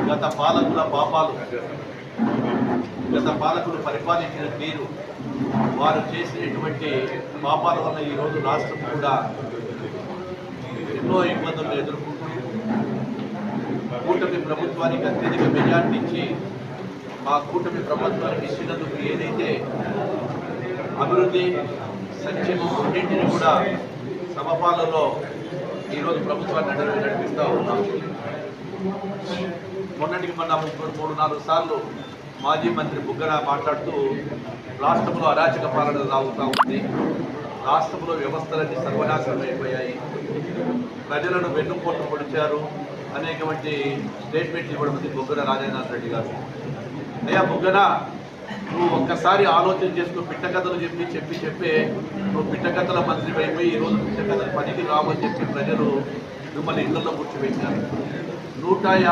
గత పాలకుల పాపాలు, గత పాలకులు పరిపాలించిన తీరు, వారు చేసినటువంటి పాపాల వల్ల ఈరోజు రాష్ట్రం కూడా ఎన్నో ఇబ్బందులు ఎదుర్కొంటూ కూటమి ప్రభుత్వానికి అత్యధిక మెజార్టీ ఇచ్చి ఆ కూటమి ప్రభుత్వానికి ఇచ్చినందుకు ఏదైతే అభివృద్ధి సంక్షేమం రెండింటిని కూడా సమపాలలో ఈరోజు ప్రభుత్వాన్ని నడిపిస్తూ ఉన్నాం. మొన్నటికి మొన్న 3-4 సార్లు మాజీ మంత్రి బుగ్గన మాట్లాడుతూ రాష్ట్రంలో అరాచక పాలన సాగుతూ ఉంది, రాష్ట్రంలో వ్యవస్థలన్నీ సర్వనాశనం అయిపోయాయి, ప్రజలను వెన్నుపోటు పొడిచారు అనేటువంటి స్టేట్మెంట్ ఇవ్వడం ఉంది బుగ్గన రాజేంద్ర రెడ్డి గారు. అయ్యా బుగ్గన, నువ్వు ఒక్కసారి ఆలోచన చేసుకో. పిట్టకథలు చెప్పి నువ్వు పిట్టకథల మంత్రి అయిపోయి ఈరోజు పిట్టకథలు పనికి రావని చెప్పి ప్రజలు మిమ్మల్ని ఇళ్లలో కూర్చోబెట్టారు. 150